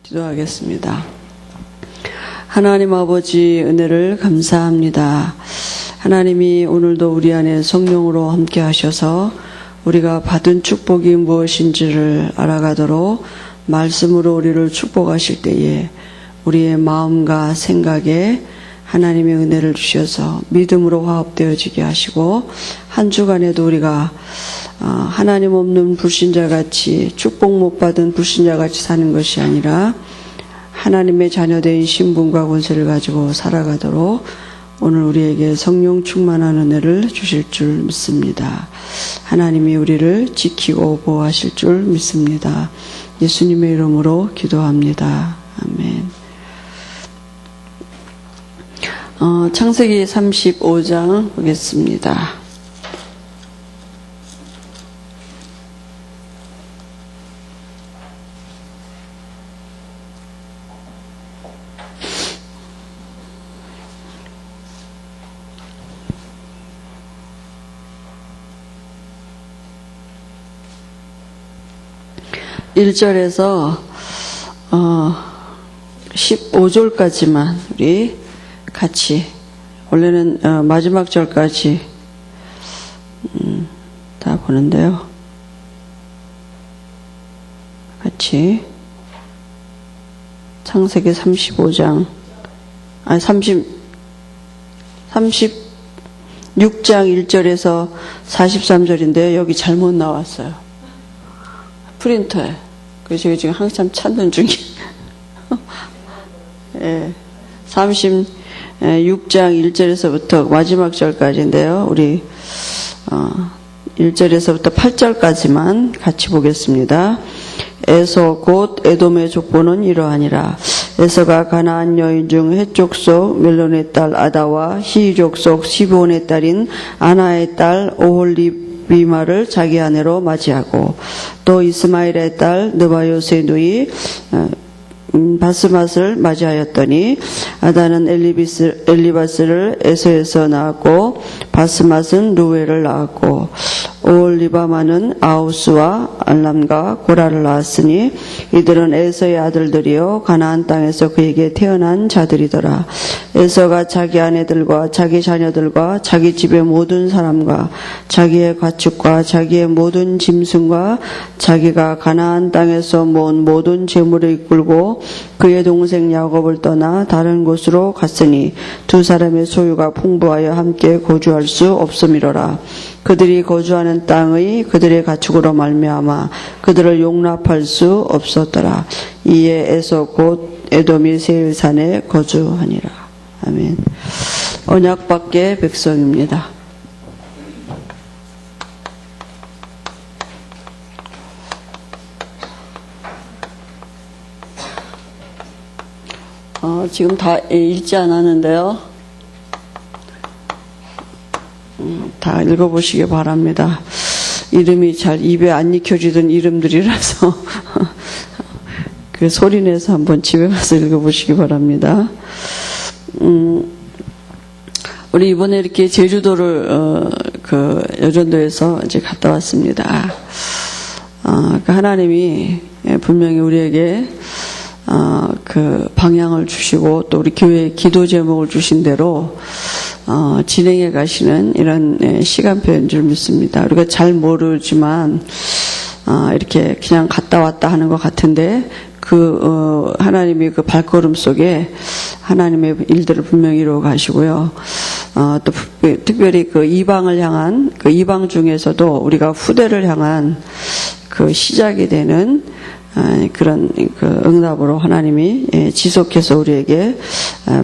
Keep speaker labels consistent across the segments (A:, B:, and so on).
A: 기도하겠습니다. 하나님 아버지 은혜를 감사합니다. 하나님이 오늘도 우리 안에 성령으로 함께 하셔서 우리가 받은 축복이 무엇인지를 알아가도록 말씀으로 우리를 축복하실 때에 우리의 마음과 생각에 하나님의 은혜를 주셔서 믿음으로 화합되어지게 하시고 한 주간에도 우리가 하나님 없는 불신자같이 축복 못 받은 불신자같이 사는 것이 아니라 하나님의 자녀된 신분과 권세를 가지고 살아가도록 오늘 우리에게 성령 충만한 은혜를 주실 줄 믿습니다. 하나님이 우리를 지키고 보호하실 줄 믿습니다. 예수님의 이름으로 기도합니다. 아멘. 창세기 35장 보겠습니다. (1절에서) 15절까지만 우리 같이, 원래는 마지막 절까지 다 보는데요. 같이 창세기 35장 36장 1절에서 43절인데요. 여기 잘못 나왔어요. 프린터에. 그래서 제가 지금 한참 찾는 중이에요. 예. 36장 1절에서부터 마지막 절까지인데요. 우리 1절에서부터 8절까지만 같이 보겠습니다. 에서 곧 에돔의 족보는 이러하니라. 에서가 가나안 여인 중 헷 족속 멜론의 딸 아다와 히 족속 시브온의 딸인 아나의 딸 오홀리비마를 자기 아내로 맞이하고, 또 이스마엘의 딸 느바요스의 누이 바스맛을 맞이하였더니, 아다는 엘리바스를 에서에서 낳았고 바스맛은 루엘을 낳았고, 오홀리바마는 아우스와 알람과 고라를 낳았으니 이들은 에서의 아들들이요 가나안 땅에서 그에게 태어난 자들이더라. 에서가 자기 아내들과 자기 자녀들과 자기 집의 모든 사람과 자기의 가축과 자기의 모든 짐승과 자기가 가나안 땅에서 모은 모든 재물을 이끌고 그의 동생 야곱을 떠나 다른 곳으로 갔으니 두 사람의 소유가 풍부하여 함께 거주할 수 없음이로라. 그들이 거주하는 땅의 그들의 가축으로 말미암아 그들을 용납할 수 없었더라. 이에 에서 곧 에돔이 세일산에 거주하니라. 아멘. 언약밖의 백성입니다. 지금 다 읽지 않았는데요. 다 읽어보시기 바랍니다. 이름이 잘 입에 안 익혀지던 이름들이라서 그 소리내서 한번 집에 가서 읽어보시기 바랍니다. 우리 이번에 이렇게 제주도를 그 여전도에서 이제 갔다 왔습니다. 그 하나님이 분명히 우리에게 그 방향을 주시고 또 우리 교회 기도 제목을 주신 대로 진행해 가시는 이런 시간표인 줄 믿습니다. 우리가 잘 모르지만 이렇게 그냥 갔다 왔다 하는 것 같은데 하나님이 그 발걸음 속에 하나님의 일들을 분명히 이루어 가시고요. 또 특별히 그 이방을 향한 그 이방 중에서도 우리가 후대를 향한 그 시작이 되는 그런 그 응답으로 하나님이 지속해서 우리에게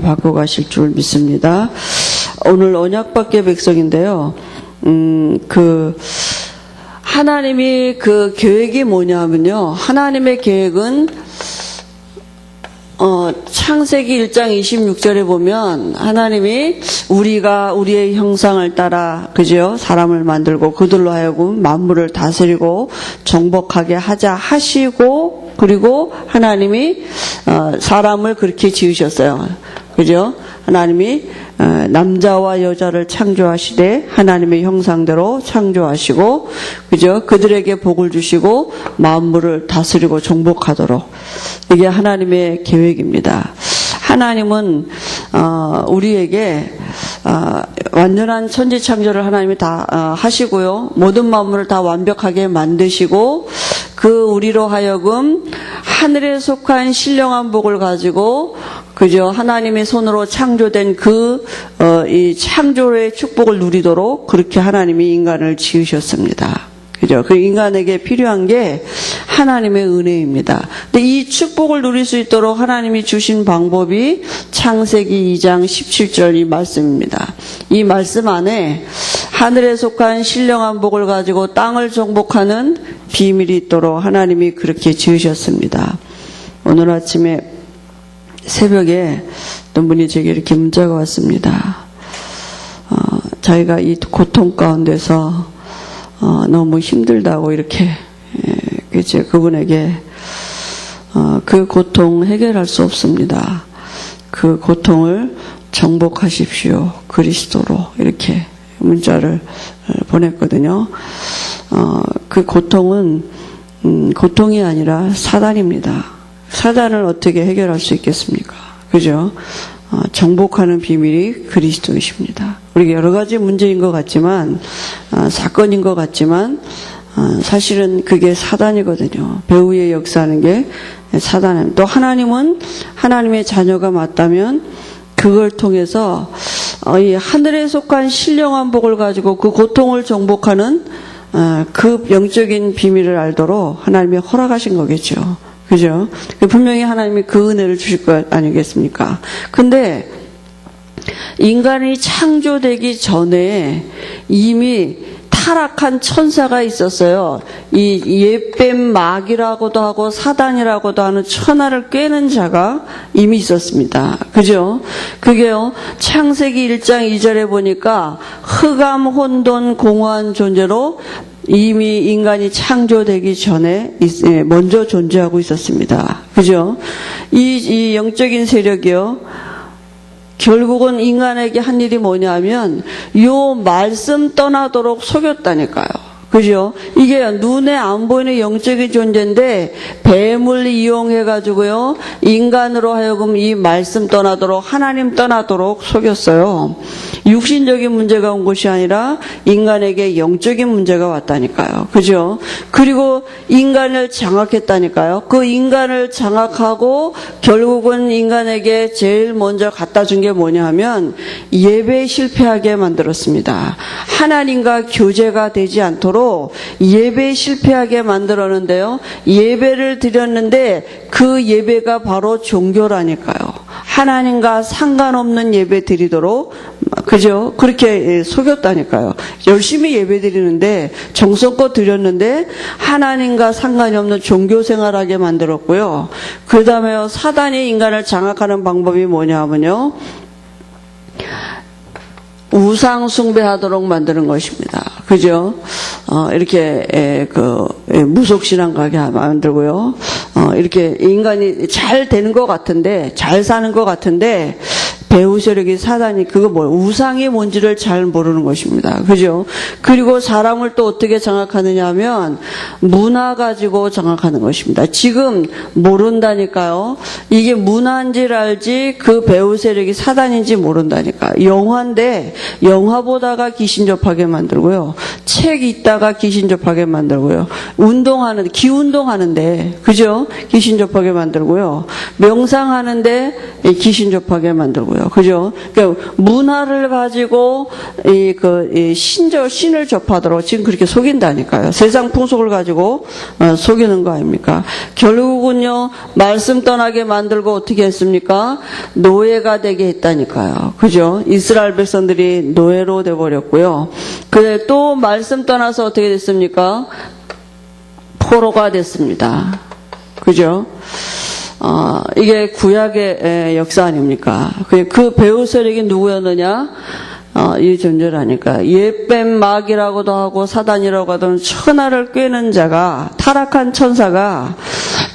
A: 바꿔가실 줄 믿습니다. 오늘 언약밖의 백성인데요. 그 하나님이 그 계획이 뭐냐면요. 하나님의 계획은 창세기 1장 26절에 보면 하나님이 우리가 우리의 형상을 따라 그죠? 사람을 만들고 그들로 하여금 만물을 다스리고 정복하게 하자 하시고, 그리고 하나님이 사람을 그렇게 지으셨어요. 그죠? 하나님이 남자와 여자를 창조하시되 하나님의 형상대로 창조하시고, 그죠? 그들에게 복을 주시고 만물을 다스리고 정복하도록, 이게 하나님의 계획입니다. 하나님은 우리에게 완전한 천지 창조를 하나님이 다 하시고요, 모든 만물을 다 완벽하게 만드시고, 그 우리로 하여금 하늘에 속한 신령한 복을 가지고, 그죠? 하나님의 손으로 창조된 이 창조의 축복을 누리도록 그렇게 하나님이 인간을 지으셨습니다. 그죠? 그 인간에게 필요한 게 하나님의 은혜입니다. 근데 이 축복을 누릴 수 있도록 하나님이 주신 방법이 창세기 2장 17절 이 말씀입니다. 이 말씀 안에 하늘에 속한 신령한 복을 가지고 땅을 정복하는 비밀이 있도록 하나님이 그렇게 지으셨습니다. 오늘 아침에 새벽에 어떤 분이 제게 이렇게 문자가 왔습니다. 자기가 이 고통 가운데서 너무 힘들다고 이렇게, 그치, 그분에게 그 고통 해결할 수 없습니다. 그 고통을 정복하십시오. 그리스도로, 이렇게 문자를 보냈거든요. 그 고통은 고통이 아니라 사단입니다. 사단을 어떻게 해결할 수 있겠습니까? 그죠? 정복하는 비밀이 그리스도이십니다. 우리가 여러 가지 문제인 것 같지만, 사건인 것 같지만, 사실은 그게 사단이거든요. 배후에 역사하는 게 사단입니다. 또 하나님은 하나님의 자녀가 맞다면 그걸 통해서 이 하늘에 속한 신령한 복을 가지고 그 고통을 정복하는 그 영적인 비밀을 알도록 하나님이 허락하신 거겠죠. 그죠? 분명히 하나님이 그 은혜를 주실 것 아니겠습니까? 근데 인간이 창조되기 전에 이미 타락한 천사가 있었어요. 이 옛뱀 마귀라고도 하고 사단이라고도 하는 천하를 꿰는 자가 이미 있었습니다. 그죠? 그게요, 창세기 1장 2절에 보니까 흑암, 혼돈, 공허한 존재로 이미 인간이 창조되기 전에 먼저 존재하고 있었습니다. 그죠? 이 영적인 세력이요, 결국은 인간에게 한 일이 뭐냐면 요 말씀 떠나도록 속였다니까요. 그죠? 이게 눈에 안 보이는 영적인 존재인데 뱀을 이용해가지고요, 인간으로 하여금 이 말씀 떠나도록, 하나님 떠나도록 속였어요. 육신적인 문제가 온 것이 아니라 인간에게 영적인 문제가 왔다니까요. 그죠? 그리고 인간을 장악했다니까요. 그 인간을 장악하고 결국은 인간에게 제일 먼저 갖다 준 게 뭐냐 하면 예배 실패하게 만들었습니다. 하나님과 교제가 되지 않도록 예배 실패하게 만들었는데요, 예배를 드렸는데 그 예배가 바로 종교라니까요. 하나님과 상관없는 예배 드리도록, 그죠? 그렇게 속였다니까요. 열심히 예배 드리는데, 정성껏 드렸는데 하나님과 상관이 없는 종교 생활하게 만들었고요. 그 다음에 사단이 인간을 장악하는 방법이 뭐냐 하면요, 우상 숭배하도록 만드는 것입니다. 그죠? 이렇게 무속신앙 가게 만들고요. 이렇게 인간이 잘 되는 것 같은데, 잘 사는 것 같은데, 배후 세력이 사단이 그거 우상이 뭔지를 잘 모르는 것입니다. 그죠? 그리고 사람을 또 어떻게 장악하느냐 하면 문화 가지고 장악하는 것입니다. 지금 모른다니까요. 이게 문화인지를 알지 그 배후 세력이 사단인지 모른다니까요. 영화인데 영화 보다가 귀신 접하게 만들고요. 책 읽다가 귀신 접하게 만들고요. 기운동하는데, 그죠? 귀신 접하게 만들고요. 명상하는데 귀신 접하게 만들고요. 그죠? 그러니까 문화를 가지고 신을 접하도록 지금 그렇게 속인다니까요. 세상 풍속을 가지고 속이는 거 아닙니까? 결국은요, 말씀 떠나게 만들고 어떻게 했습니까? 노예가 되게 했다니까요. 그죠? 이스라엘 백성들이 노예로 돼버렸고요. 그래 또 말씀 떠나서 어떻게 됐습니까? 포로가 됐습니다. 그죠? 이게 구약의 역사 아닙니까? 그 배후 세력이 누구였느냐? 이 존재라니까. 옛뱀 마귀라고도 하고 사단이라고 하던 천하를 꿰는 자가, 타락한 천사가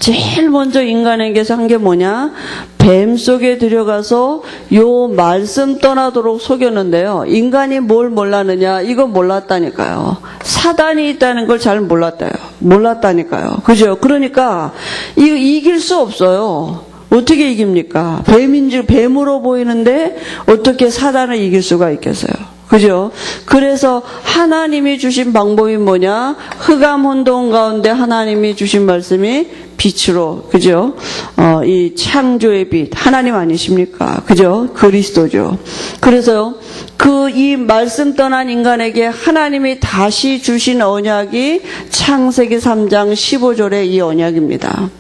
A: 제일 먼저 인간에게서 한 게 뭐냐? 뱀 속에 들여가서 요 말씀 떠나도록 속였는데요. 인간이 뭘 몰랐느냐? 이거 몰랐다니까요. 사단이 있다는 걸 잘 몰랐다니까요. 그죠? 그러니까 이거 이길 수 없어요. 어떻게 이깁니까? 뱀으로 보이는데 어떻게 사단을 이길 수가 있겠어요? 그죠? 그래서 하나님이 주신 방법이 뭐냐? 흑암 혼돈 가운데 하나님이 주신 말씀이 빛으로, 그죠? 이 창조의 빛, 하나님 아니십니까? 그죠? 그리스도죠. 그래서요, 이 말씀 떠난 인간에게 하나님이 다시 주신 언약이 창세기 3장 15절의 이 언약입니다.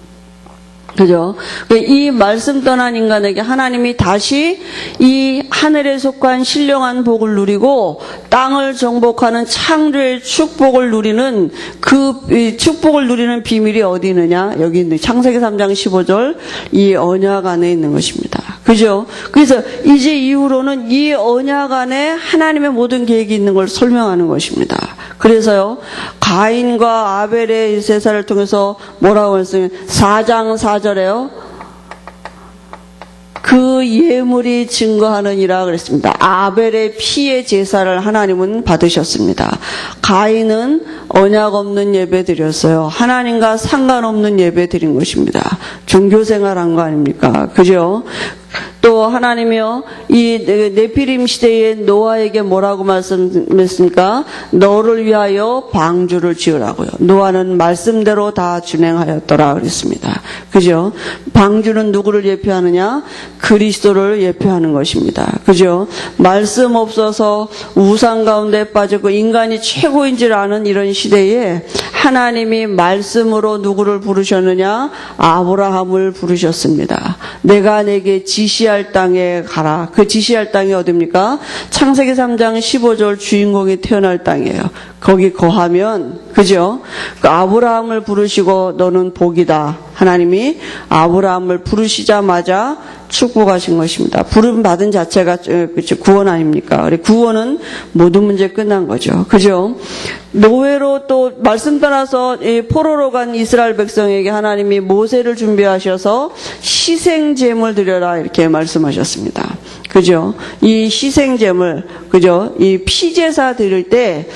A: 그죠? 이 말씀 떠난 인간에게 하나님이 다시 이 하늘에 속한 신령한 복을 누리고 땅을 정복하는 창조의 축복을 누리는 그 축복을 누리는 비밀이 어디 있느냐? 여기 있는 창세기 3장 15절 이 언약 안에 있는 것입니다. 그죠? 그래서 이제 이후로는 이 언약 안에 하나님의 모든 계획이 있는 걸 설명하는 것입니다. 그래서요, 가인과 아벨의 제사를 통해서 뭐라고 했어요? 4장 4절에요. 그 예물이 증거하느니라 그랬습니다. 아벨의 피의 제사를 하나님은 받으셨습니다. 가인은 언약 없는 예배 드렸어요. 하나님과 상관없는 예배 드린 것입니다. 종교생활한 거 아닙니까? 그죠? 또 하나님이요, 이 네피림 시대에 노아에게 뭐라고 말씀했습니까? 너를 위하여 방주를 지으라고요. 노아는 말씀대로 다 준행하였더라 그랬습니다. 그죠? 방주는 누구를 예표하느냐? 그리스도를 예표하는 것입니다. 그죠? 말씀 없어서 우상 가운데 빠졌고 인간이 최고인 줄 아는 이런 시대에 하나님이 말씀으로 누구를 부르셨느냐? 아브라함을 부르셨습니다. 내가 내게 지시할 땅에 가라. 그 지시할 땅이 어딥니까? 창세기 3장 15절 주인공이 태어날 땅이에요. 거기 거하면, 그죠? 그 아브라함을 부르시고 너는 복이다. 하나님이 아브라함을 부르시자마자 축복하신 것입니다. 부름 받은 자체가 구원 아닙니까? 구원은 모든 문제 끝난 거죠. 그죠? 노예로 또 말씀 따라서 포로로 간 이스라엘 백성에게 하나님이 모세를 준비하셔서 희생제물 드려라 이렇게 말씀하셨습니다. 그죠? 이 희생제물, 그죠? 이 피제사 드릴 때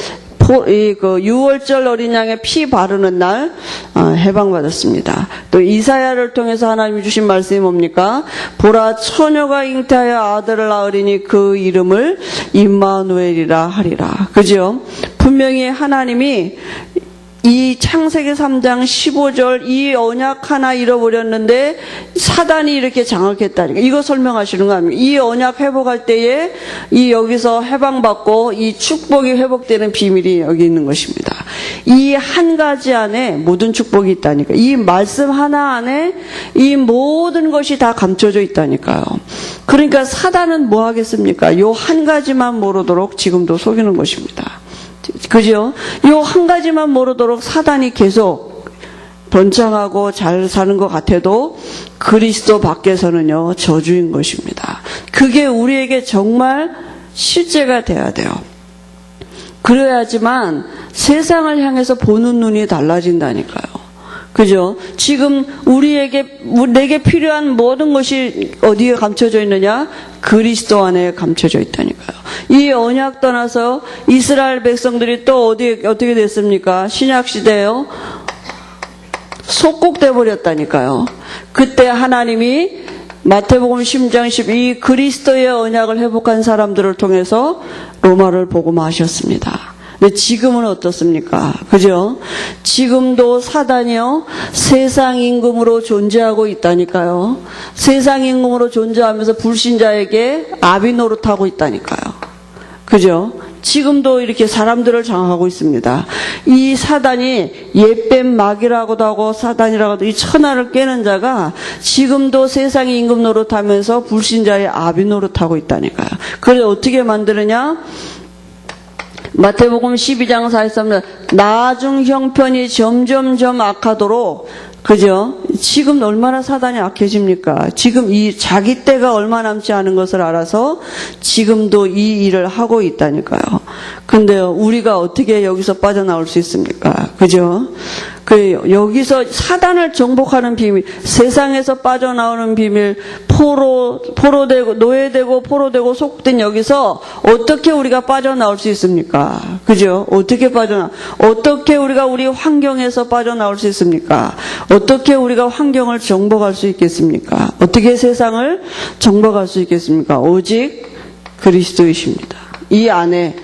A: 유월절 어린 양의 피 바르는 날 해방받았습니다. 또 이사야를 통해서 하나님이 주신 말씀이 뭡니까? 보라 처녀가 잉태하여 아들을 낳으리니 그 이름을 임마누엘이라 하리라. 그죠? 분명히 하나님이 이 창세기 3장 15절 이 언약 하나 잃어버렸는데 사단이 이렇게 장악했다니까. 이거 설명하시는 거 아닙니까? 이 언약 회복할 때에 이 여기서 해방받고 이 축복이 회복되는 비밀이 여기 있는 것입니다. 이 한 가지 안에 모든 축복이 있다니까. 이 말씀 하나 안에 이 모든 것이 다 감춰져 있다니까요. 그러니까 사단은 뭐 하겠습니까? 요 한 가지만 모르도록 지금도 속이는 것입니다. 그죠? 요 한 가지만 모르도록 사단이 계속 번창하고 잘 사는 것 같아도 그리스도 밖에서는요, 저주인 것입니다. 그게 우리에게 정말 실제가 돼야 돼요. 그래야지만 세상을 향해서 보는 눈이 달라진다니까요. 그죠? 지금 내게 필요한 모든 것이 어디에 감춰져 있느냐? 그리스도 안에 감춰져 있다니까요. 이 언약 떠나서 이스라엘 백성들이 또 어떻게 됐습니까? 신약 시대에요. 속국돼 버렸다니까요. 그때 하나님이 마태복음 10장 12 그리스도의 언약을 회복한 사람들을 통해서 로마를 복음하셨습니다. 근데 지금은 어떻습니까? 그죠? 지금도 사단이요, 세상 임금으로 존재하고 있다니까요. 세상 임금으로 존재하면서 불신자에게 아비 노릇하고 있다니까요. 그죠? 지금도 이렇게 사람들을 장악하고 있습니다. 이 사단이 옛뱀 마귀라고도 하고 사단이라고 하도 이 천하를 깨는 자가 지금도 세상의 임금 노릇하면서 불신자의 아비 노릇하고 있다니까요. 그래서 어떻게 만드느냐? 마태복음 12장 43절 나중 형편이 점점점 악하도록, 그죠? 지금 얼마나 사단이 악해집니까? 지금 이 자기 때가 얼마 남지 않은 것을 알아서 지금도 이 일을 하고 있다니까요. 근데요, 우리가 어떻게 여기서 빠져나올 수 있습니까? 그죠? 여기서 사단을 정복하는 비밀, 세상에서 빠져나오는 비밀, 포로되고, 노예되고, 포로되고, 속된 여기서 어떻게 우리가 빠져나올 수 있습니까? 그죠? 어떻게 우리가 우리 환경에서 빠져나올 수 있습니까? 어떻게 우리가 환경을 정복할 수 있겠습니까? 어떻게 세상을 정복할 수 있겠습니까? 오직 그리스도이십니다. 이 안에,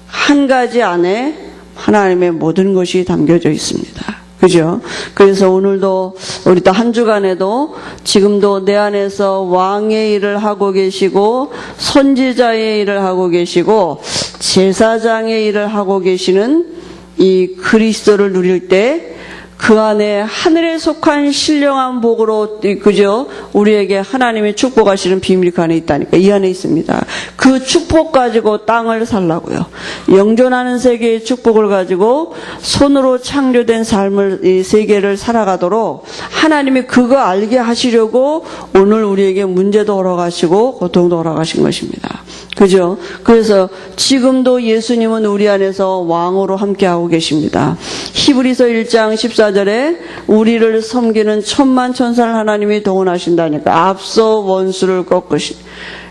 A: 한 가지 안에 하나님의 모든 것이 담겨져 있습니다. 그죠? 그래서 오늘도 우리 또 한 주간에도 지금도 내 안에서 왕의 일을 하고 계시고 선지자의 일을 하고 계시고 제사장의 일을 하고 계시는 이 그리스도를 누릴 때 그 안에 하늘에 속한 신령한 복으로, 그죠? 우리에게 하나님이 축복하시는 비밀이 그 안에 있다니까. 이 안에 있습니다. 그 축복 가지고 땅을 살라고요. 영존하는 세계의 축복을 가지고 손으로 창조된 삶을, 이 세계를 살아가도록 하나님이 그거 알게 하시려고 오늘 우리에게 문제도 허락하시고 고통도 허락하신 것입니다. 그죠? 그래서 지금도 예수님은 우리 안에서 왕으로 함께하고 계십니다. 히브리서 1장 14절에 우리를 섬기는 천만 천사를 하나님이 동원하신다니까. 앞서 원수를 꺾으신.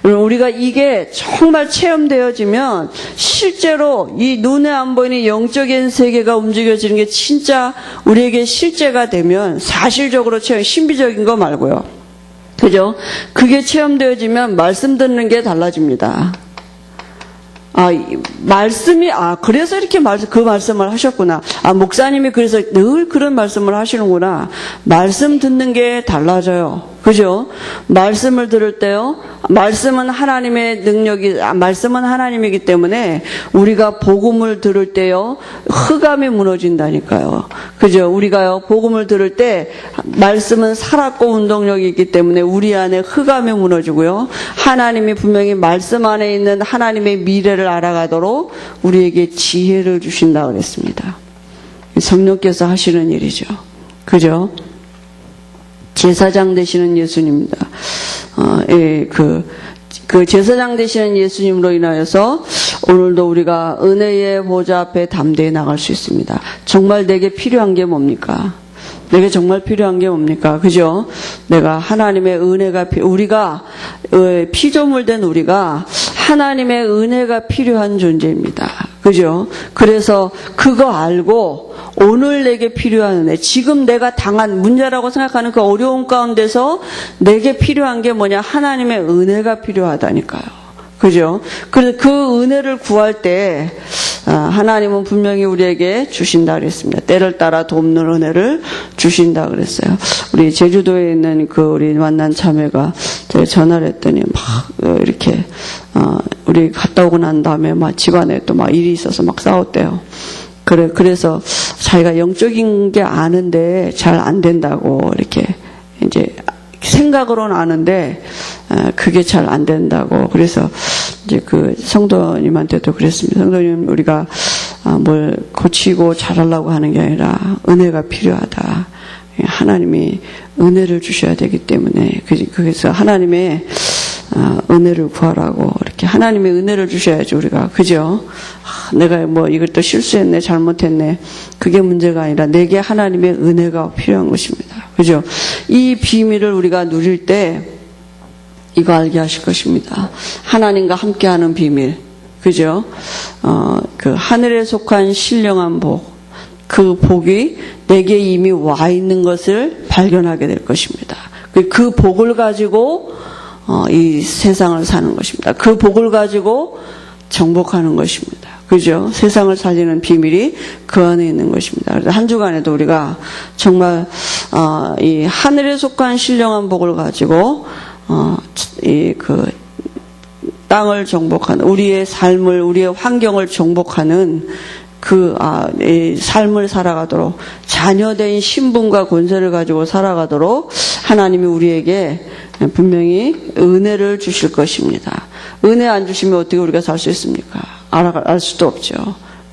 A: 우리가 이게 정말 체험되어지면 실제로 이 눈에 안 보이는 영적인 세계가 움직여지는 게 진짜 우리에게 실제가 되면 사실적으로 신비적인 거 말고요. 그죠? 그게 체험되어지면 말씀 듣는 게 달라집니다. 그래서 이렇게 그 말씀을 하셨구나. 목사님이 그래서 늘 그런 말씀을 하시는구나. 말씀 듣는 게 달라져요. 그죠? 말씀을 들을 때요. 말씀은 하나님의 능력이, 말씀은 하나님이기 때문에 우리가 복음을 들을 때요. 흑암이 무너진다니까요. 그죠? 우리가요. 복음을 들을 때 말씀은 살았고 운동력이 있기 때문에 우리 안에 흑암이 무너지고요. 하나님이 분명히 말씀 안에 있는 하나님의 미래를 알아가도록 우리에게 지혜를 주신다고 그랬습니다. 성령께서 하시는 일이죠. 그죠? 제사장 되시는 예수님입니다. 그 제사장 되시는 예수님으로 인하여서 오늘도 우리가 은혜의 보좌 앞에 담대히 나갈 수 있습니다. 정말 내게 필요한 게 뭡니까? 내게 정말 필요한 게 뭡니까? 그죠? 내가 하나님의 은혜가, 우리가, 피조물 된 우리가 하나님의 은혜가 필요한 존재입니다. 그죠? 그래서 그거 알고 오늘 내게 필요한 은혜, 지금 내가 당한 문제라고 생각하는 그 어려운 가운데서 내게 필요한 게 뭐냐? 하나님의 은혜가 필요하다니까요. 그죠? 그래서 그 은혜를 구할 때 하나님은 분명히 우리에게 주신다 그랬습니다. 때를 따라 돕는 은혜를 주신다 그랬어요. 우리 제주도에 있는 우리 만난 자매가 제가 전화를 했더니 막 이렇게 우리 갔다 오고 난 다음에 막 집안에 또 막 일이 있어서 막 싸웠대요. 그래서 자기가 영적인 게 아는데 잘 안 된다고 이렇게 이제 생각으로는 아는데 그게 잘 안 된다고. 그래서 이제 그 성도님한테도 그랬습니다. 성도님, 우리가 뭘 고치고 잘하려고 하는 게 아니라 은혜가 필요하다. 하나님이 은혜를 주셔야 되기 때문에 그래서 하나님의 은혜를 구하라고. 이렇게 하나님의 은혜를 주셔야죠, 우리가. 그죠? 내가 뭐 이걸 또 실수했네, 잘못했네. 그게 문제가 아니라 내게 하나님의 은혜가 필요한 것입니다. 그죠? 이 비밀을 우리가 누릴 때 이거 알게 하실 것입니다. 하나님과 함께하는 비밀. 그죠? 그 하늘에 속한 신령한 복. 그 복이 내게 이미 와 있는 것을 발견하게 될 것입니다. 그 복을 가지고 이 세상을 사는 것입니다. 그 복을 가지고 정복하는 것입니다. 그죠? 세상을 살리는 비밀이 그 안에 있는 것입니다. 그래서 한 주간에도 우리가 정말 이 하늘에 속한 신령한 복을 가지고 그 땅을 정복하는, 우리의 삶을, 우리의 환경을 정복하는 이 삶을 살아가도록, 자녀된 신분과 권세를 가지고 살아가도록 하나님이 우리에게 분명히 은혜를 주실 것입니다. 은혜 안 주시면 어떻게 우리가 살 수 있습니까? 알 수도 없죠.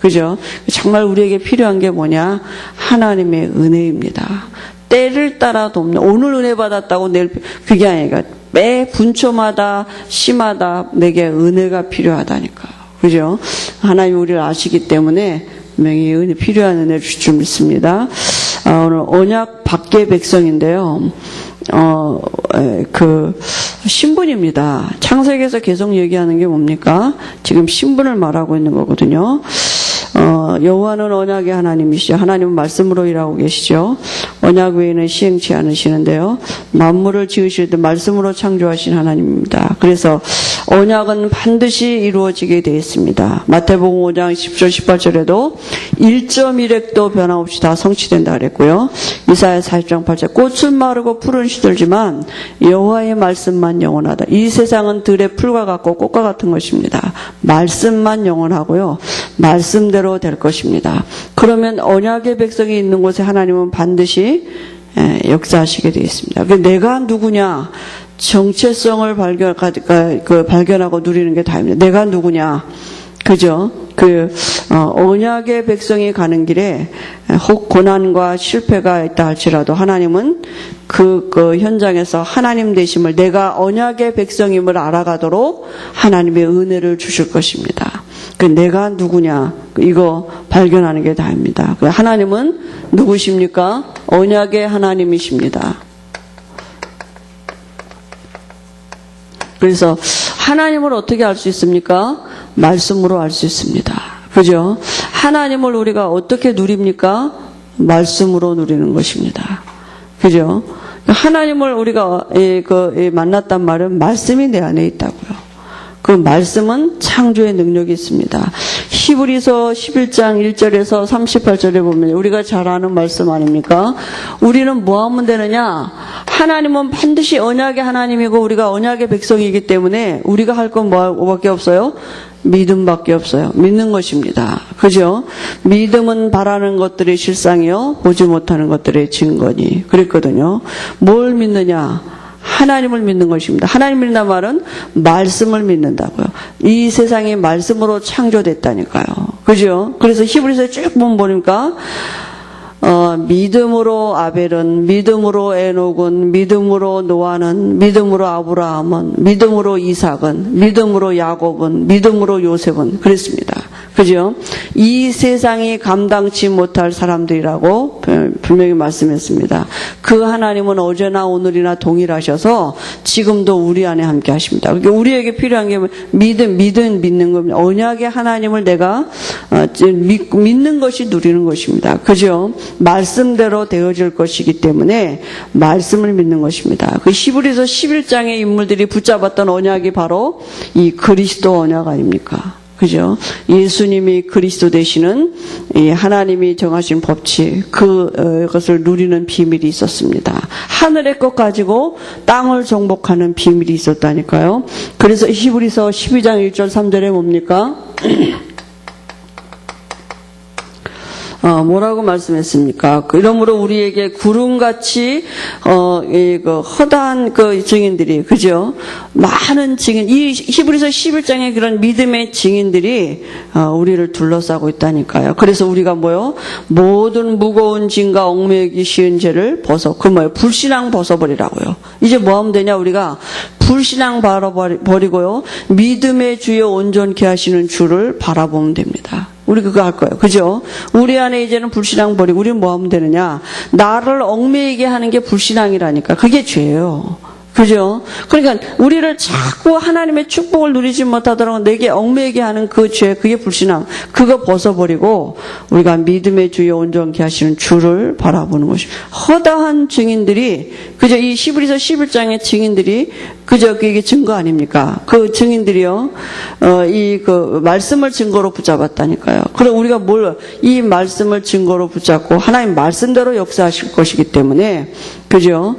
A: 그죠? 정말 우리에게 필요한 게 뭐냐? 하나님의 은혜입니다. 때를 따라 돕는, 오늘 은혜 받았다고 내일, 그게 아니라 매 분초마다 시마다 내게 은혜가 필요하다니까요. 그죠? 하나님 우리를 아시기 때문에 분명히 필요한 은혜를 주실 줄 믿습니다. 오늘 언약 밖의 백성인데요. 신분입니다. 창세기에서 계속 얘기하는 게 뭡니까? 지금 신분을 말하고 있는 거거든요. 여호와는 언약의 하나님이시죠. 하나님은 말씀으로 일하고 계시죠. 언약 외에는 시행치 않으시는데요. 만물을 지으실 때 말씀으로 창조하신 하나님입니다. 그래서 언약은 반드시 이루어지게 되어 있습니다. 마태복음 5장 10절 18절에도 1.1획도 변함없이 다 성취된다 그랬고요. 이사야 40장 8절 꽃은 마르고 풀은 시들지만 여호와의 말씀만 영원하다. 이 세상은 들의 풀과 같고 꽃과 같은 것입니다. 말씀만 영원하고요. 말씀대로 될 것입니다. 그러면 언약의 백성이 있는 곳에 하나님은 반드시 역사하시게 되어 있습니다. 내가 누구냐? 정체성을 발견하고 누리는 게 다입니다. 내가 누구냐? 그죠? 언약의 백성이 가는 길에 혹 고난과 실패가 있다 할지라도 하나님은 그 현장에서 하나님 되심을, 내가 언약의 백성임을 알아가도록 하나님의 은혜를 주실 것입니다. 내가 누구냐? 이거 발견하는 게 다입니다. 하나님은 누구십니까? 언약의 하나님이십니다. 그래서 하나님을 어떻게 알 수 있습니까? 말씀으로 알 수 있습니다. 그죠? 하나님을 우리가 어떻게 누립니까? 말씀으로 누리는 것입니다. 그죠? 하나님을 우리가 만났단 말은 말씀이 내 안에 있다고요. 그 말씀은 창조의 능력이 있습니다. 히브리서 11장 1절에서 38절에 보면 우리가 잘 아는 말씀 아닙니까? 우리는 뭐 하면 되느냐? 하나님은 반드시 언약의 하나님이고 우리가 언약의 백성이기 때문에 우리가 할 건 뭐밖에 없어요? 믿음밖에 없어요. 믿는 것입니다. 그죠? 믿음은 바라는 것들의 실상이요 보지 못하는 것들의 증거니 그랬거든요. 뭘 믿느냐? 하나님을 믿는 것입니다. 하나님 믿는다는 말은 말씀을 믿는다고요. 이 세상이 말씀으로 창조됐다니까요. 그죠? 그래서 히브리서에 쭉 보면 보니까 믿음으로 아벨은, 믿음으로 에녹은, 믿음으로 노아는, 믿음으로 아브라함은, 믿음으로 이삭은, 믿음으로 야곱은, 믿음으로 요셉은 그랬습니다. 그죠? 이 세상이 감당치 못할 사람들이라고 분명히 말씀했습니다. 그 하나님은 어제나 오늘이나 동일하셔서 지금도 우리 안에 함께 하십니다. 그러니까 우리에게 필요한 게 믿는 겁니다. 언약의 하나님을 내가 믿는 것이 누리는 것입니다. 그죠? 말씀대로 되어질 것이기 때문에 말씀을 믿는 것입니다. 그 히브리서 11장의 인물들이 붙잡았던 언약이 바로 이 그리스도 언약 아닙니까? 그죠? 예수님이 그리스도 되시는 이 하나님이 정하신 법칙, 그것을 누리는 비밀이 있었습니다. 하늘의 것 가지고 땅을 정복하는 비밀이 있었다니까요. 그래서 히브리서 12장 1절 3절에 뭡니까? 뭐라고 말씀했습니까? 그러므로 우리에게 구름같이 허다한 증인들이, 그죠? 많은 증인, 이 히브리서 11장의 그런 믿음의 증인들이 우리를 둘러싸고 있다니까요. 그래서 우리가 모든 무거운 짐과 얽매이기 쉬운 죄를 불신앙 벗어버리라고요. 이제 뭐 하면 되냐? 우리가 불신앙 버리고요. 믿음의 주여 온전케 하시는 주를 바라보면 됩니다. 우리 그거 할 거예요. 그죠? 우리 안에 이제는 불신앙 버리고 우리는 뭐 하면 되느냐? 나를 얽매이게 하는 게 불신앙이라니까. 그게 죄예요. 그죠? 그러니까 우리를 자꾸 하나님의 축복을 누리지 못하도록 내게 얽매이게 하는 그 죄, 그게 불신앙. 그거 벗어버리고 우리가 믿음의 주여 온전케 하시는 주를 바라보는 것입니다. 허다한 증인들이, 그죠? 이 히브리서 11장의 증인들이, 그죠? 그게 증거 아닙니까? 그 증인들이요, 말씀을 증거로 붙잡았다니까요. 그럼 우리가 이 말씀을 증거로 붙잡고 하나님 말씀대로 역사하실 것이기 때문에, 그죠?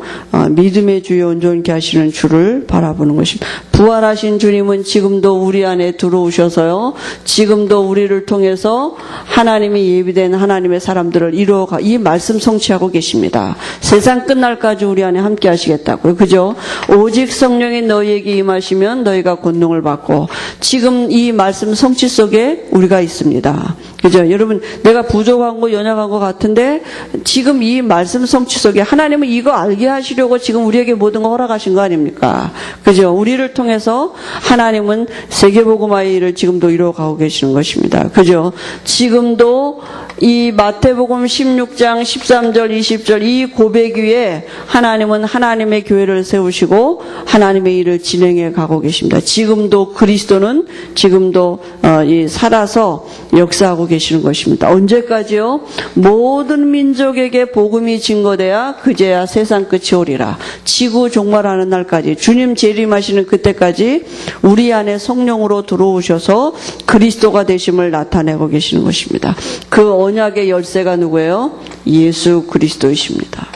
A: 믿음의 주여 온전케 하시는 주를 바라보는 것입니다. 부활하신 주님은 지금도 우리 안에 들어오셔서요, 지금도 우리를 통해서 하나님이 예비된 하나님의 사람들을 이 말씀 성취하고 계십니다. 세상 끝날까지 우리 안에 함께 하시겠다고요. 그죠? 오직 성령이 너희에게 임하시면 너희가 권능을 받고, 지금 이 말씀 성취 속에 우리가 있습니다. 그죠? 여러분, 내가 부족한 거, 연약한 거 같은데, 지금 이 말씀 성취 속에 하나님은 이거 알게 하시려고 지금 우리에게 모든 거 허락하신 거 아닙니까? 그죠? 우리를 통해서 하나님은 세계복음화의 일을 지금도 이루어가고 계시는 것입니다. 그죠? 지금도 이 마태복음 16장 13절 20절 이 고백 위에 하나님은 하나님의 교회를 세우시고 하나님의 일을 진행해 가고 계십니다. 지금도 그리스도는 지금도 살아서 역사하고 계시는 것입니다. 언제까지요? 모든 민족에게 복음이 증거돼야 그제야 세상 끝이 오리라. 지구 종말하는 날까지 주님 재림하시는 그때까지 우리 안에 성령으로 들어오셔서 그리스도가 되심을 나타내고 계시는 것입니다. 그 언약의 열쇠가 누구예요? 예수 그리스도이십니다.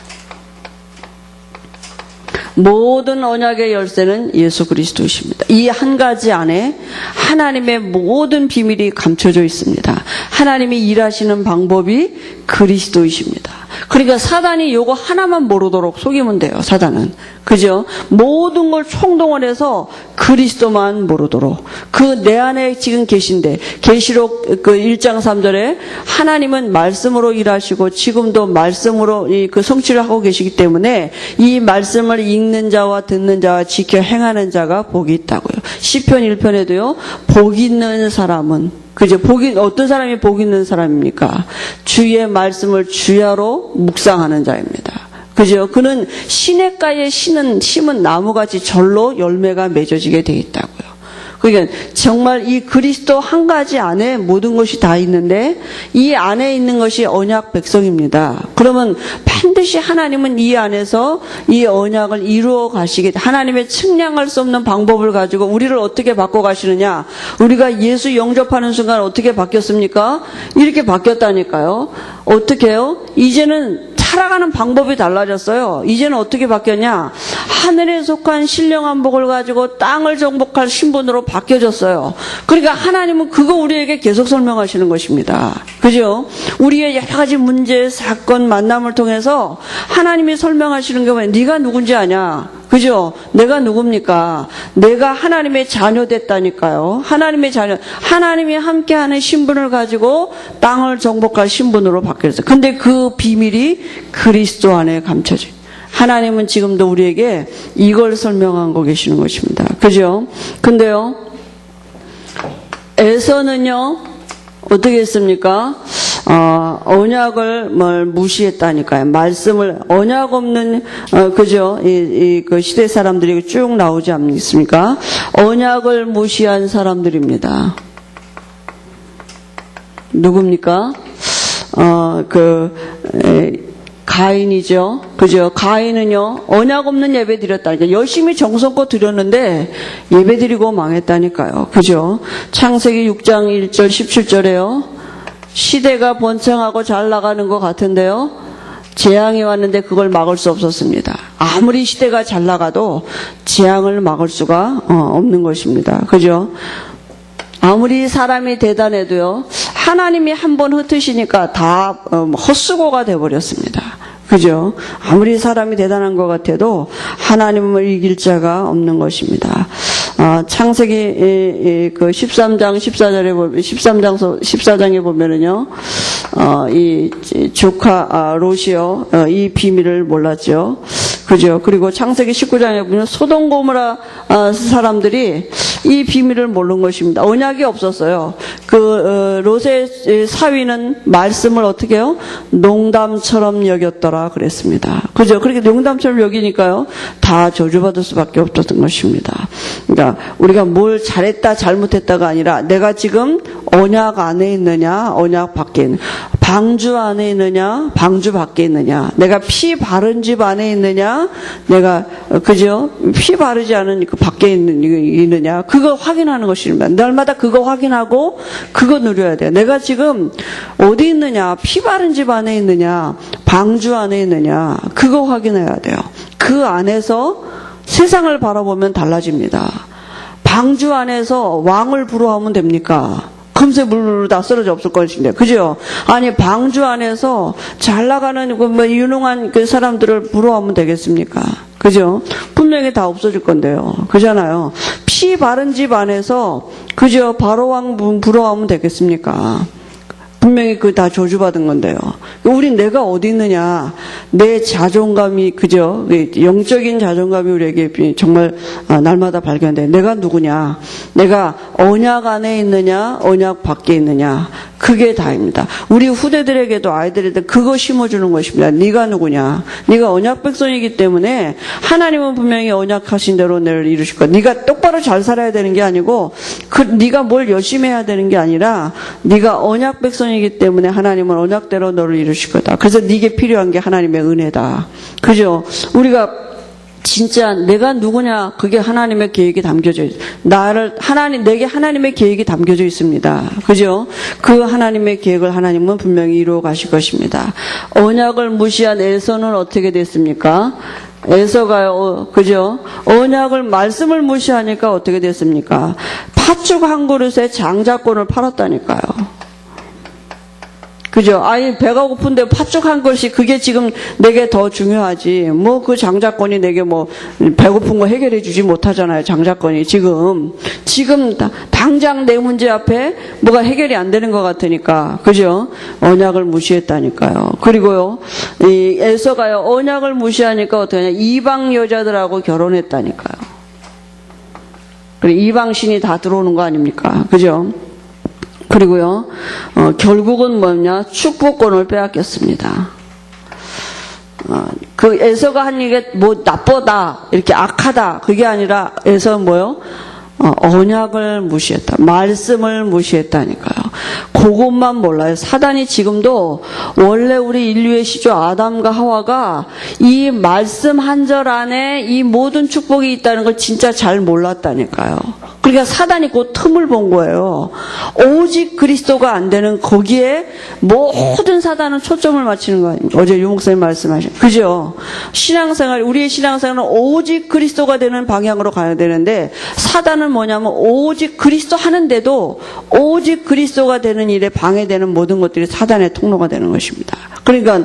A: 모든 언약의 열쇠는 예수 그리스도이십니다. 이 한 가지 안에 하나님의 모든 비밀이 감춰져 있습니다. 하나님이 일하시는 방법이 그리스도이십니다. 그러니까 사단이 요거 하나만 모르도록 속이면 돼요. 사단은. 그죠? 모든 걸 총동원해서 그리스도만 모르도록. 그 내 안에 지금 계신데 계시록 그 1장 3절에 하나님은 말씀으로 일하시고 지금도 말씀으로 그 성취를 하고 계시기 때문에 이 말씀을 읽는 자와 듣는 자와 지켜 행하는 자가 복이 있다고요. 시편 1편에도요. 복 있는 사람은 그죠? 어떤 사람이 복 있는 사람입니까? 주의 말씀을 주야로 묵상하는 자입니다. 그죠? 그는 시냇가에 심은 나무같이 절로 열매가 맺어지게 돼 있다고요. 그러니까 정말 이 그리스도 한 가지 안에 모든 것이 다 있는데 이 안에 있는 것이 언약 백성입니다. 그러면 반드시 하나님은 이 안에서 이 언약을 이루어 가시게 하나님의 측량할 수 없는 방법을 가지고 우리를 어떻게 바꿔 가시느냐. 우리가 예수 영접하는 순간 어떻게 바뀌었습니까? 이렇게 바뀌었다니까요. 어떻게 해요? 이제는 살아가는 방법이 달라졌어요. 이제는 어떻게 바뀌었냐? 하늘에 속한 신령한 복을 가지고 땅을 정복할 신분으로 바뀌어졌어요. 그러니까 하나님은 그거 우리에게 계속 설명하시는 것입니다. 그죠? 우리의 여러 가지 문제, 사건, 만남을 통해서 하나님이 설명하시는 게 뭐예요? 네가 누군지 아냐? 그죠? 내가 누굽니까? 내가 하나님의 자녀 됐다니까요. 하나님의 자녀, 하나님이 함께하는 신분을 가지고 땅을 정복할 신분으로 바뀌었어요. 근데 그 비밀이 그리스도 안에 감춰져. 하나님은 지금도 우리에게 이걸 설명하고 계시는 것입니다. 그죠? 근데요, 에서는요, 어떻게 했습니까? 언약을 무시했다니까요. 말씀을, 언약 없는, 그죠? 그 시대 사람들이 쭉 나오지 않습니까? 언약을 무시한 사람들입니다. 누굽니까? 가인이죠. 그죠? 가인은요, 언약 없는 예배 드렸다니까. 열심히 정성껏 드렸는데, 예배 드리고 망했다니까요. 그죠? 창세기 6장 1절 17절에요. 시대가 번창하고 잘 나가는 것 같은데요. 재앙이 왔는데 그걸 막을 수 없었습니다. 아무리 시대가 잘 나가도 재앙을 막을 수가 없는 것입니다. 그죠? 아무리 사람이 대단해도요. 하나님이 한번 흩으시니까 다 헛수고가 돼버렸습니다. 그죠? 아무리 사람이 대단한 것 같아도 하나님을 이길 자가 없는 것입니다. 창세기 그 13장 14장에 보면은요, 이 조카 롯이요, 이 비밀을 몰랐죠. 그죠? 그리고 창세기 19장에 보면 소돔 고모라 사람들이 이 비밀을 모르는 것입니다. 언약이 없었어요. 그 롯의 사위는 말씀을 어떻게 해요? 농담처럼 여겼더라 그랬습니다. 그죠? 그렇게 농담처럼 여기니까요, 다 저주받을 수밖에 없었던 것입니다. 그러니까 우리가 뭘 잘했다 잘못했다가 아니라 내가 지금 언약 안에 있느냐 언약 밖에 있느냐, 방주 안에 있느냐 방주 밖에 있느냐, 내가 피 바른 집 안에 있느냐 내가 그죠? 피 바르지 않은 그 밖에 있느냐, 그거 확인하는 것입니다. 날마다 그거 확인하고 그거 누려야 돼요. 내가 지금 어디 있느냐, 피 바른 집 안에 있느냐 방주 안에 있느냐, 그거 확인해야 돼요. 그 안에서 세상을 바라보면 달라집니다. 방주 안에서 왕을 부러워하면 됩니까? 금세 물로 다 쓰러져 없을 것인데, 그죠? 아니, 방주 안에서 잘 나가는 유능한 그 사람들을 부러워하면 되겠습니까? 그죠? 분명히 다 없어질 건데요. 그잖아요. 피 바른 집 안에서, 그죠? 바로왕 부러워하면 되겠습니까? 분명히 그 다 저주받은 건데요. 우린 내가 어디 있느냐. 내 자존감이 그죠. 영적인 자존감이 우리에게 정말 날마다 발견돼. 내가 누구냐. 내가 언약 안에 있느냐. 언약 밖에 있느냐. 그게 다입니다. 우리 후대들에게도 아이들에게 그거 심어주는 것입니다. 네가 누구냐. 네가 언약 백성이기 때문에 하나님은 분명히 언약하신 대로 너를 이루실 거야. 네가 똑바로 잘 살아야 되는 게 아니고 네가 뭘 열심히 해야 되는 게 아니라 네가 언약 백성이기 때문에 하나님은 언약대로 너를 이루실 거다. 그래서 네게 필요한 게 하나님의 은혜다. 그죠? 우리가 진짜 내가 누구냐 그게 하나님의 계획이 담겨져 있어요. 내게 하나님의 계획이 담겨져 있습니다. 그죠? 그 하나님의 계획을 하나님은 분명히 이루어 가실 것입니다. 언약을 무시한 에서는 어떻게 됐습니까? 에서가요, 그죠? 언약을 말씀을 무시하니까 어떻게 됐습니까? 팥죽 한 그릇에 장자권을 팔았다니까요. 그죠? 아니, 배가 고픈데 팥죽 한 그릇이 그게 지금 내게 더 중요하지. 뭐 그 장자권이 내게 뭐 배고픈 거 해결해 주지 못하잖아요. 장자권이 지금 당장 내 문제 앞에 뭐가 해결이 안 되는 것 같으니까. 그죠? 언약을 무시했다니까요. 그리고요, 이 에서가요, 언약을 무시하니까 어떻게 하냐. 이방 여자들하고 결혼했다니까요. 그리고 이방 신이 다 들어오는 거 아닙니까? 그죠? 그리고요, 결국은 뭐냐, 축복권을 빼앗겼습니다. 그 에서가 한 얘기가 뭐 나쁘다, 이렇게 악하다, 그게 아니라 에서 뭐요? 언약을 무시했다. 말씀을 무시했다니까요. 그것만 몰라요. 사단이 지금도 원래 우리 인류의 시조 아담과 하와가 이 말씀 한 절 안에 이 모든 축복이 있다는 걸 진짜 잘 몰랐다니까요. 그러니까 사단이 그 틈을 본 거예요. 오직 그리스도가 안 되는 거기에 모든 사단은 초점을 맞추는 거 아닙니까? 어제 유 목사님 말씀하신 그죠? 신앙생활, 우리의 신앙생활은 오직 그리스도가 되는 방향으로 가야 되는데 사단은 뭐냐면 오직 그리스도 하는데도 오직 그리스도가 되는 일에 방해되는 모든 것들이 사단의 통로가 되는 것입니다. 그러니까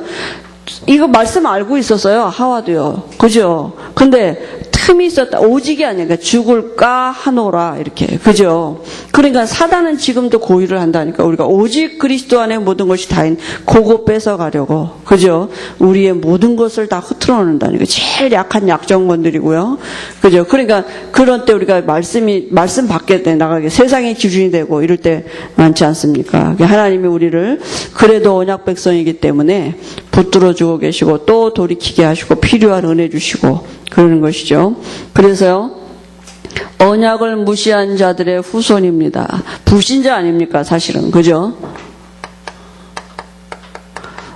A: 이거 말씀 알고 있었어요. 하와도요. 그죠? 근데 틈이 있었다. 오직이 아니라 죽을까 하노라 이렇게. 그죠? 그러니까 사단은 지금도 고의를 한다니까. 우리가 오직 그리스도 안에 모든 것이 다인 그거 뺏어가려고. 그죠? 우리의 모든 것을 다 흐트러 놓는다니까. 제일 약한 약점건들이고요. 그죠? 그러니까 그런 때 우리가 말씀 밖에 나가게 세상의 기준이 되고 이럴 때 많지 않습니까? 하나님이 우리를 그래도 언약 백성이기 때문에 붙들어 주고 계시고 또 돌이키게 하시고 필요한 은혜 주시고 그러는 것이죠. 그래서요, 언약을 무시한 자들의 후손입니다. 불신자 아닙니까, 사실은. 그죠?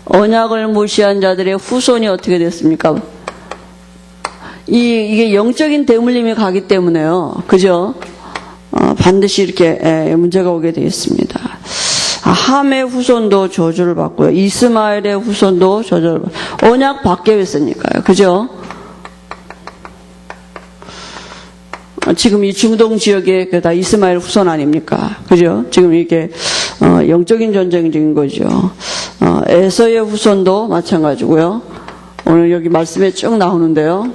A: 언약을 무시한 자들의 후손이 어떻게 됐습니까? 이게 영적인 대물림이 가기 때문에요. 그죠? 반드시 이렇게 문제가 오게 되어 있습니다. 함의 후손도 저주를 받고요. 이스마엘의 후손도 저주를 받고. 언약 밖에 했으니까요. 그죠? 지금 이 중동 지역에 다 이스마엘 후손 아닙니까? 그죠? 지금 이게 영적인 전쟁인 거죠. 에서의 후손도 마찬가지고요. 오늘 여기 말씀에 쭉 나오는데요.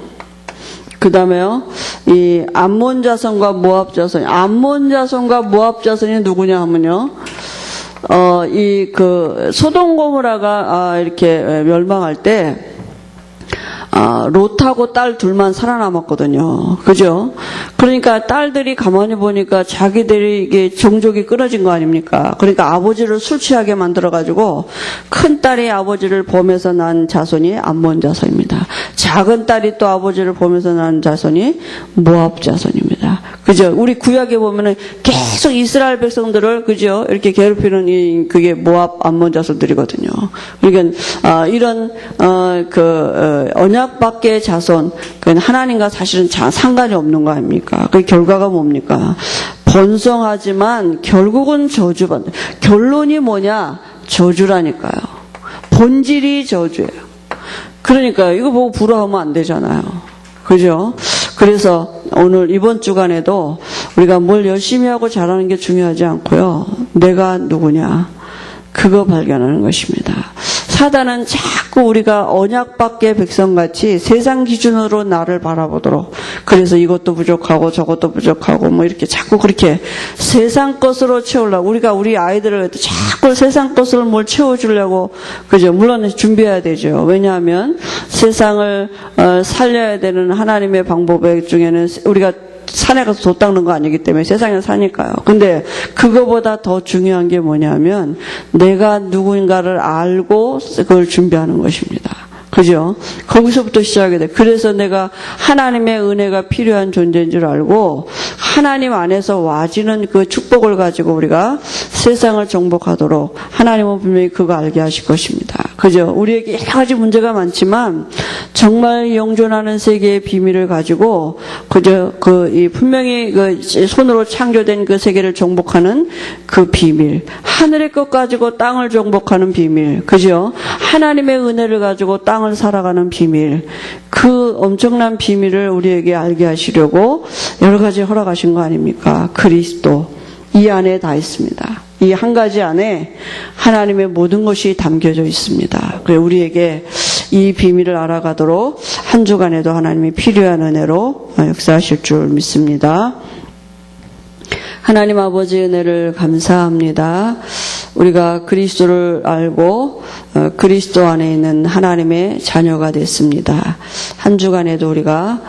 A: 그 다음에요, 이 암몬 자손과 모압 자손, 암몬 자손과 모압 자손이 누구냐 하면요, 소돔 고모라가 이렇게 멸망할 때 롯하고 딸 둘만 살아남았거든요. 그죠? 그러니까 딸들이 가만히 보니까 자기들이 이게 종족이 끊어진 거 아닙니까? 그러니까 아버지를 술 취하게 만들어가지고 큰 딸이 아버지를 범해서 난 자손이 암몬 자손입니다. 작은 딸이 또 아버지를 범해서 난 자손이 모압 자손입니다. 그죠? 우리 구약에 보면은 계속 이스라엘 백성들을 그죠? 이렇게 괴롭히는 그게 모압 암몬 자손들이거든요. 그러니까 이런 언약 밖의 자손, 하나님과 사실은 상관이 없는 거 아닙니까? 그 결과가 뭡니까? 번성하지만 결국은 저주받는. 결론이 뭐냐? 저주라니까요. 본질이 저주예요. 그러니까 이거 보고 부러워하면 안 되잖아요. 그죠? 그래서 오늘 이번 주간에도 우리가 뭘 열심히 하고 잘하는 게 중요하지 않고요. 내가 누구냐? 그거 발견하는 것입니다. 사단은 자꾸 우리가 언약밖의 백성같이 세상 기준으로 나를 바라보도록, 그래서 이것도 부족하고 저것도 부족하고 뭐 이렇게 자꾸 그렇게 세상 것으로 채우려고, 우리가 우리 아이들을 자꾸 세상 것으로 뭘 채워주려고, 그죠? 물론 준비해야 되죠. 왜냐하면 세상을 살려야 되는 하나님의 방법 중에는 우리가 산에 가서 돛 닦는 거 아니기 때문에 세상에 사니까요. 근데 그거보다 더 중요한 게 뭐냐면 내가 누구인가를 알고 그걸 준비하는 것입니다. 그죠? 거기서부터 시작이 돼. 그래서 내가 하나님의 은혜가 필요한 존재인 줄 알고 하나님 안에서 와지는 그 축복을 가지고 우리가 세상을 정복하도록 하나님은 분명히 그거 알게 하실 것입니다. 그죠? 우리에게 여러 가지 문제가 많지만 정말 영존하는 세계의 비밀을 가지고 그저 이 분명히 그 손으로 창조된 그 세계를 정복하는 그 비밀, 하늘의 것 가지고 땅을 정복하는 비밀, 그죠? 하나님의 은혜를 가지고 땅을 살아가는 비밀, 그 엄청난 비밀을 우리에게 알게 하시려고 여러 가지 허락하신 거 아닙니까? 그리스도 이 안에 다 있습니다. 이 한 가지 안에 하나님의 모든 것이 담겨져 있습니다. 그래서 우리에게 이 비밀을 알아가도록 한 주간에도 하나님이 필요한 은혜로 역사하실 줄 믿습니다. 하나님 아버지의 은혜를 감사합니다. 우리가 그리스도를 알고 그리스도 안에 있는 하나님의 자녀가 됐습니다. 한 주간에도 우리가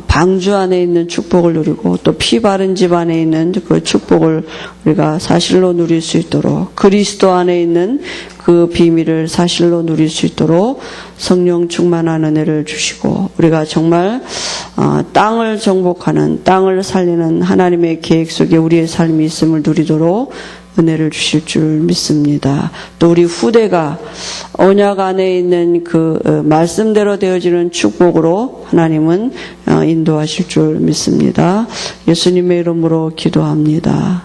A: 방주 안에 있는 축복을 누리고 또 피 바른 집 안에 있는 그 축복을 우리가 사실로 누릴 수 있도록, 그리스도 안에 있는 그 비밀을 사실로 누릴 수 있도록 성령 충만한 은혜를 주시고 우리가 정말 땅을 정복하는, 땅을 살리는 하나님의 계획 속에 우리의 삶이 있음을 누리도록 은혜를 주실 줄 믿습니다. 또 우리 후대가 언약 안에 있는 그 말씀대로 되어지는 축복으로 하나님은 인도하실 줄 믿습니다. 예수님의 이름으로 기도합니다.